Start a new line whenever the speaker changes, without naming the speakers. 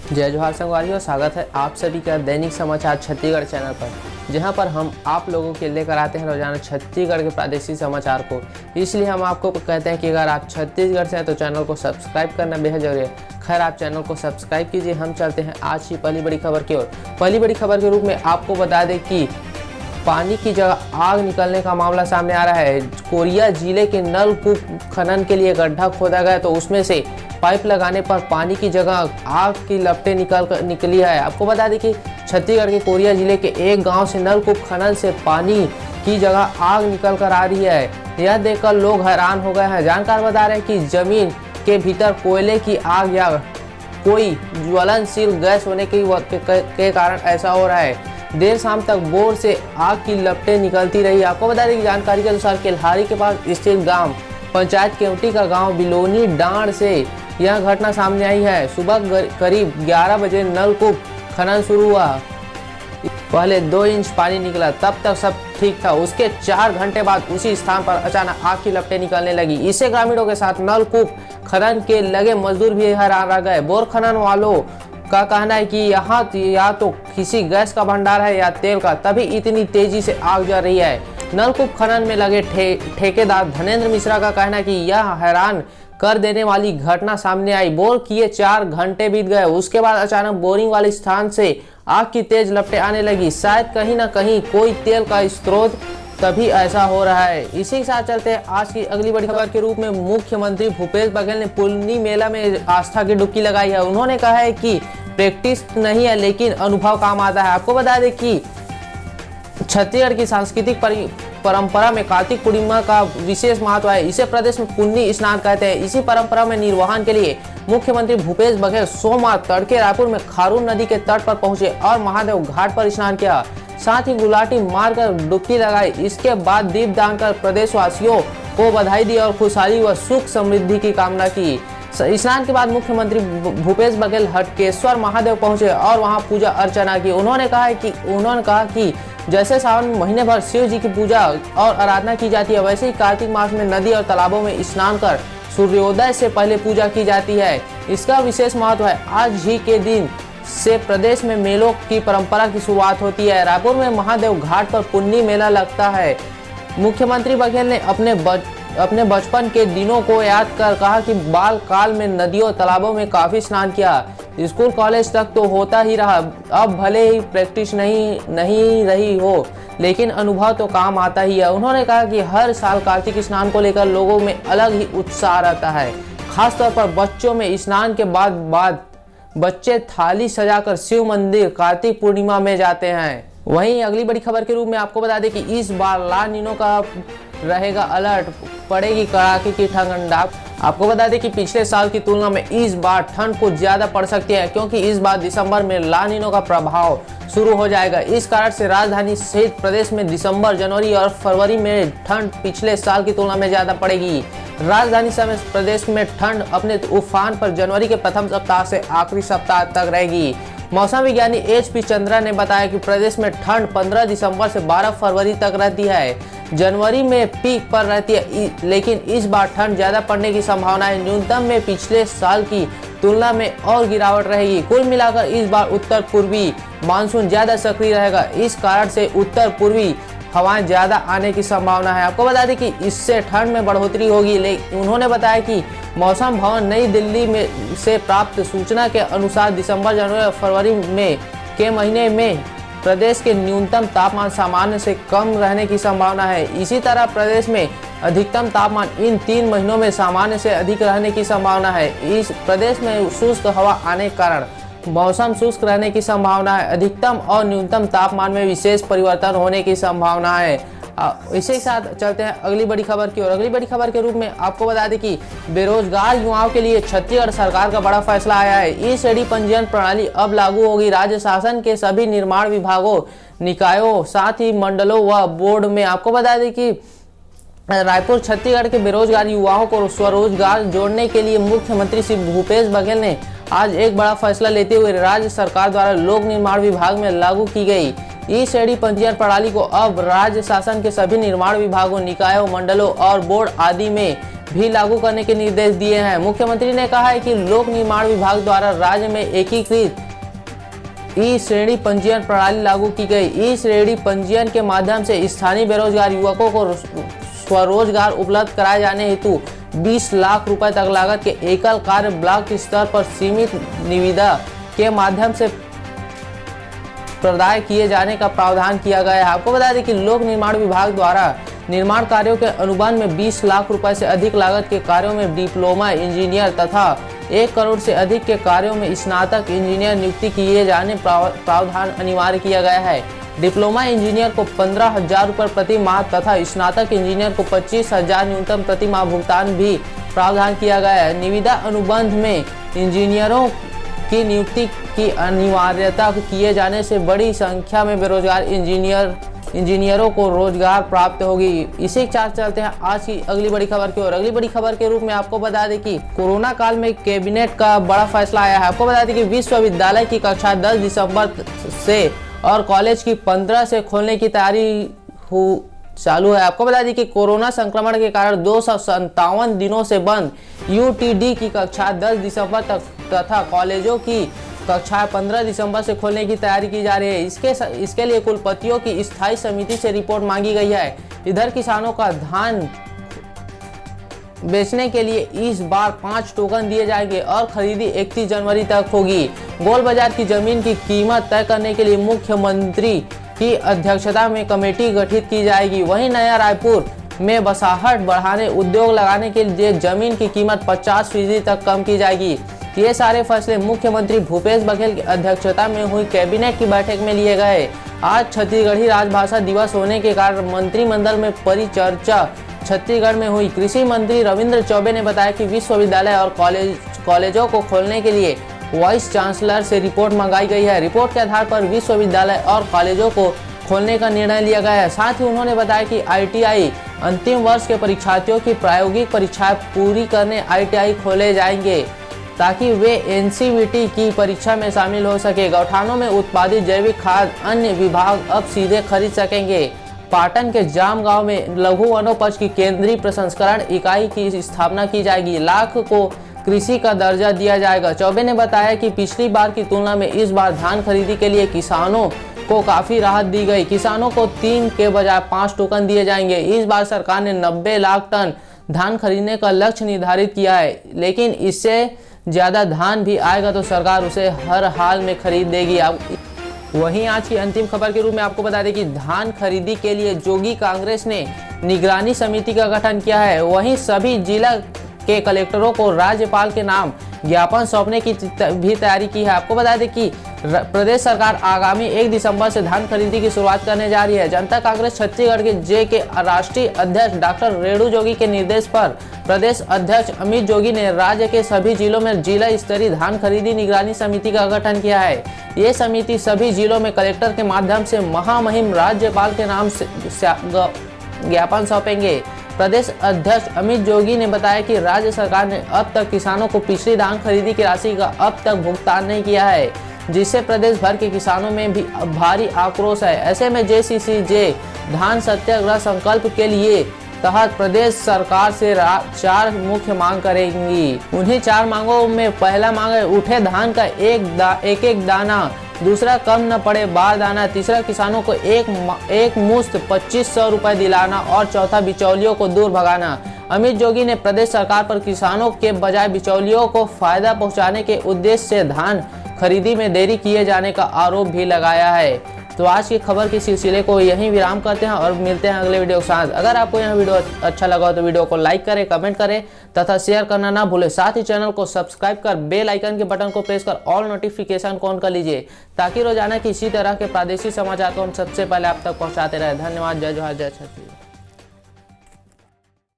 जय जोहार संगवारियों, स्वागत है आप सभी का दैनिक समाचार छत्तीसगढ़ चैनल पर, जहां पर हम आप लोगों के लेकर आते हैं रोजाना छत्तीसगढ़ के प्रादेशिक समाचार को। इसलिए हम आपको कहते हैं कि अगर आप छत्तीसगढ़ से हैं तो चैनल को सब्सक्राइब करना बेहद जरूरी है। खैर, आप चैनल को सब्सक्राइब कीजिए। हम चलते हैं आज की पहली बड़ी खबर की ओर। पहली बड़ी खबर के रूप में आपको बता दें कि पानी की जगह आग निकलने का मामला सामने आ रहा है। कोरिया जिले के नलकूप खनन के लिए गड्ढा खोदा गया तो उसमें से पाइप लगाने पर पानी की जगह आग की लपटें निकली है। आपको बता दें कि छत्तीसगढ़ के कोरिया जिले के एक गांव से नलकूप खनन से पानी की जगह आग निकल कर आ रही है। यह देखकर लोग हैरान हो गए हैं। जानकार बता रहे हैं कि जमीन के भीतर कोयले की आग या कोई ज्वलनशील गैस होने के कारण ऐसा हो रहा है। देर शाम तक बोर से आग की लपटें निकलती रही। आपको बता दें कि जानकारी के अनुसार केल्हारी के पास स्थित गांव पंचायत केवटी का गांव बिलोनी डांड से यह घटना सामने आई है। सुबह करीब 11 बजे नलकूप खनन शुरू हुआ। पहले 2 इंच पानी निकला, तब तक सब ठीक था। उसके 4 घंटे बाद उसी स्थान पर अचानक आग की लपटें निकलने लगी। इससे ग्रामीणों के साथ नलकूप खनन के लगे मजदूर भी हैरान रह गए। बोर खनन वालों का कहना है कि यहाँ या तो किसी गैस का भंडार है या तेल का, तभी इतनी तेजी से आग जल रही है। नलकूप खनन में लगे ठेकेदार धनेन्द्र मिश्रा का कहना है कि यह हैरान कर देने वाली घटना सामने आई। बोर किए 4 घंटे बीत गए, उसके बाद अचानक बोरिंग वाले स्थान से आग की तेज लपटें आने लगी। शायद कहीं ना कहीं कोई तेल का स्रोत, तभी ऐसा हो रहा है। इसी के साथ चलते हैं आज की अगली बड़ी खबर के रूप में। मुख्यमंत्री भूपेश बघेल ने पुन्नी मेला में आस्था की डुबकी लगाई है। उन्होंने कहा है कि प्रैक्टिस नहीं है लेकिन अनुभव काम आता है। आपको बता दें कि छत्तीसगढ़ की सांस्कृतिक परंपरा में कार्तिक पूर्णिमा का विशेष महत्व है। इसे प्रदेश में पुन्नी स्नान कहते हैं। इसी परंपरा में निर्वहन के लिए मुख्यमंत्री भूपेश बघेल सोमवार तड़के रायपुर में खारून नदी के तट पर पहुंचे और महादेव घाट पर स्नान किया। साथ ही गुलाटी मारकर डुबकी लगाई। इसके बाद दीप दान कर प्रदेशवासियों को बधाई दी और खुशहाली व सुख समृद्धि की कामना की। स्नान के बाद मुख्यमंत्री भूपेश बघेल हटकेश्वर महादेव पहुंचे और वहां पूजा अर्चना की। उन्होंने कहा कि जैसे सावन महीने भर शिव जी की पूजा और आराधना की जाती है, वैसे ही कार्तिक मास में नदी और तालाबों में स्नान कर सूर्योदय से पहले पूजा की जाती है। इसका विशेष महत्व है। आज ही के दिन से प्रदेश में मेलों की परंपरा की शुरुआत होती है। रायपुर में महादेव घाट पर पुन्नी मेला लगता है। मुख्यमंत्री बघेल ने अपने बचपन के दिनों को याद कर कहा कि बाल काल में नदियों तालाबों में काफी स्नान किया। स्कूल कॉलेज तक तो होता ही रहा। अब भले ही प्रैक्टिस नहीं रही हो, लेकिन अनुभव तो काम आता ही है। उन्होंने कहा कि हर साल कार्तिक स्नान को लेकर लोगों में अलग ही उत्साह रहता है। खासतौर पर बच्चों में स्नान के बाद बच्चे थाली सजाकर शिव मंदिर कार्तिक पूर्णिमा में जाते हैं। वहीं अगली बड़ी खबर के रूप में आपको बता दें कि इस बार ला नीनो का रहेगा अलर्ट, पड़ेगी कड़ाके की ठंड। आपको बता दें कि पिछले साल की तुलना में इस बार ठंड कुछ ज्यादा पड़ सकती है, क्योंकि इस बार दिसंबर में ला नीनो का प्रभाव शुरू हो जाएगा। इस कारण से राजधानी सहित प्रदेश में दिसंबर, जनवरी और फरवरी में ठंड पिछले साल की तुलना में ज्यादा पड़ेगी। राजधानी समेत प्रदेश में ठंड अपने उफान पर जनवरी के प्रथम सप्ताह से आखिरी सप्ताह तक रहेगी। मौसम विज्ञानी HP चंद्रा ने बताया कि प्रदेश में ठंड 15 दिसंबर से 12 फरवरी तक रहती है। जनवरी में पीक पर रहती है, लेकिन इस बार ठंड ज्यादा पड़ने की संभावना है। न्यूनतम में पिछले साल की तुलना में और गिरावट रहेगी। कुल मिलाकर इस बार उत्तर पूर्वी मानसून ज्यादा सक्रिय रहेगा। इस कारण से उत्तर पूर्वी हवाएं ज्यादा आने की संभावना है। आपको बता दें कि इससे ठंड में बढ़ोतरी होगी। लेकिन उन्होंने बताया कि मौसम भवन नई दिल्ली में से प्राप्त सूचना के अनुसार दिसंबर, जनवरी और फरवरी के महीने में प्रदेश के न्यूनतम तापमान सामान्य से कम रहने की संभावना है। इसी तरह प्रदेश में अधिकतम तापमान इन 3 महीनों में सामान्य से अधिक रहने की संभावना है। इस प्रदेश में शुष्क हवा आने के कारण मौसम शुष्क रहने की संभावना है। अधिकतम और न्यूनतम तापमान में विशेष परिवर्तन होने की संभावना है। इसी के साथ चलते हैं अगली बड़ी खबर की ओर। अगली बड़ी खबर के रूप में आपको बता दें कि बेरोजगार युवाओं के लिए छत्तीसगढ़ सरकार का बड़ा फैसला आया है। ई-श्रेणी पंजीयन प्रणाली अब लागू होगी। राज्य शासन के सभी निर्माण विभागों, निकायों, साथ ही मंडलों व बोर्ड में। आपको बता दें कि रायपुर छत्तीसगढ़ के बेरोजगार युवाओं को स्वरोजगार जोड़ने के लिए मुख्यमंत्री श्री भूपेश बघेल ने आज एक बड़ा फैसला लेते हुए राज्य सरकार द्वारा लोक निर्माण विभाग में लागू की गई ई-श्रेणी पंजीयन प्रणाली को अब राज्य शासन के सभी निर्माण विभागों, निकायों, मंडलों और बोर्ड आदि में भी लागू करने के निर्देश दिए हैं। मुख्यमंत्री ने कहा है कि लोक निर्माण विभाग द्वारा राज्य में एकीकृत ई श्रेणी पंजीयन प्रणाली लागू की गई। ई श्रेणी पंजीयन के माध्यम से स्थानीय बेरोजगार युवकों को स्वरोजगार उपलब्ध कराए जाने हेतु 20 लाख रुपए तक लागत के एकल कार्य ब्लॉक स्तर पर सीमित निविदा के माध्यम से प्रदाय किए जाने का प्रावधान किया गया है। आपको बता दें कि लोक निर्माण विभाग द्वारा निर्माण कार्यों के अनुबंध में 20 लाख रुपए से अधिक लागत के कार्यों में डिप्लोमा इंजीनियर तथा 1 करोड़ से अधिक के कार्यों में स्नातक इंजीनियर नियुक्ति किए जाने प्रावधान अनिवार्य किया गया है। डिप्लोमा इंजीनियर को 15,000 रुपये प्रति माह तथा स्नातक इंजीनियर को 25,000 न्यूनतम प्रति माह भुगतान भी प्रावधान किया गया है। निविदा अनुबंध में इंजीनियरों की नियुक्ति की अनिवार्यता किए जाने से बड़ी संख्या में बेरोजगार इंजीनियरों को रोजगार प्राप्त होगी। इसी के साथ चलते हैं आज की अगली बड़ी खबर की ओर। अगली बड़ी खबर के रूप में आपको बता दें कि कोरोना काल में कैबिनेट का बड़ा फैसला आया है। आपको बता दें कि विश्वविद्यालय की कक्षा 10 दिसंबर से और कॉलेज की 15 से खोलने की तैयारी चालू है। आपको बता दें कि कोरोना संक्रमण के कारण 257 दिनों से बंद यूटीडी की कक्षा 10 दिसंबर तक तथा कॉलेजों की कक्षा 15 दिसंबर से खोलने की तैयारी की जा रही है। इसके लिए कुलपतियों की स्थायी समिति से रिपोर्ट मांगी गई है। इधर किसानों का धान बेचने के लिए इस बार 5 टोकन दिए जाएंगे और खरीदी 31 जनवरी तक होगी। गोल बाजार की जमीन की कीमत तय करने के लिए मुख्यमंत्री की अध्यक्षता में कमेटी गठित की जाएगी। वहीं नया रायपुर में बसाहट बढ़ाने उद्योग लगाने के लिए जमीन की कीमत 50% तक कम की जाएगी। ये सारे फैसले मुख्यमंत्री भूपेश बघेल की अध्यक्षता में हुई कैबिनेट की बैठक में लिए गए। आज छत्तीसगढ़ी राजभाषा दिवस होने के कारण मंत्रिमंडल में परिचर्चा छत्तीसगढ़ में हुई। कृषि मंत्री रविंद्र चौबे ने बताया कि विश्वविद्यालय और कॉलेजों को खोलने के लिए वाइस चांसलर से रिपोर्ट मंगाई गई है। रिपोर्ट के आधार पर विश्वविद्यालय और कॉलेजों को खोलने का निर्णय लिया गया है। साथ ही उन्होंने बताया कि ITI अंतिम वर्ष के परीक्षार्थियों की प्रायोगिक परीक्षाएं पूरी करने ITI खोले जाएंगे ताकि वे NCVT की परीक्षा में शामिल हो सके। गौठानों में उत्पादित जैविक खाद अन्य विभाग अब सीधे खरीद सकेंगे। पाटन के जाम गांव में लघु वनोपज की केंद्रीय प्रसंस्करण इकाई की स्थापना की जाएगी। लाख को कृषि का दर्जा दिया जाएगा। चौबे ने बताया कि पिछली बार की तुलना में इस बार धान खरीदी के लिए किसानों को काफी राहत दी गई। किसानों को 3 के बजाय 5 टोकन दिए जाएंगे। इस बार सरकार ने 90 लाख टन धान खरीदने का लक्ष्य निर्धारित किया है, लेकिन इससे ज्यादा धान भी आएगा तो सरकार उसे हर हाल में खरीद देगी। वहीं आज की अंतिम खबर के रूप में आपको बता दें कि धान खरीदी के लिए जोगी कांग्रेस ने निगरानी समिति का गठन किया है। वहीं सभी जिला के कलेक्टरों को राज्यपाल के नाम ज्ञापन सौंपने की भी तैयारी की है। आपको बता दें कि प्रदेश सरकार आगामी 1 दिसंबर से धान खरीदी की शुरुआत करने जा रही है। जनता कांग्रेस छत्तीसगढ़ के जे के राष्ट्रीय अध्यक्ष डॉक्टर रेणु जोगी के निर्देश पर प्रदेश अध्यक्ष अमित जोगी ने राज्य के सभी जिलों में जिला स्तरीय धान खरीदी निगरानी समिति का गठन किया है। ये समिति सभी जिलों में कलेक्टर के माध्यम से महामहिम राज्यपाल के नाम से ज्ञापन सौंपेंगे। प्रदेश अध्यक्ष अमित जोगी ने बताया कि राज्य सरकार ने अब तक किसानों को पिछली धान खरीदी की राशि का अब तक भुगतान नहीं किया है, जिससे प्रदेश भर के किसानों में भी भारी आक्रोश है। ऐसे में JCCJ धान सत्याग्रह संकल्प के लिए तहत प्रदेश सरकार से 4 मुख्य मांग करेंगी। उन्हीं 4 मांगों में पहला मांग है उठे धान का एक दाना, दूसरा कम न पड़े बारदाना, तीसरा किसानों को एक मुश्त 2500 रुपए दिलाना और चौथा बिचौलियों को दूर भगाना। अमित जोगी ने प्रदेश सरकार पर किसानों के बजाय बिचौलियों को फायदा पहुंचाने के उद्देश्य से धान खरीदी में देरी किए जाने का आरोप भी लगाया है। तो आज की खबर के सिलसिले को यहीं विराम करते हैं और मिलते हैं अगले वीडियो के साथ। अगर आपको यह वीडियो अच्छा लगा तो वीडियो को लाइक करें, कमेंट करें तथा शेयर करना ना भूलें। साथ ही चैनल को सब्सक्राइब कर बेल आइकन के बटन को प्रेस कर ऑल नोटिफिकेशन को ऑन कर लीजिए ताकि रोजाना की इसी तरह के प्रादेशिक समाचार को हम सबसे पहले आप तक पहुंचाते रहे। धन्यवाद। जय जोहार, जय छत्तीसगढ़।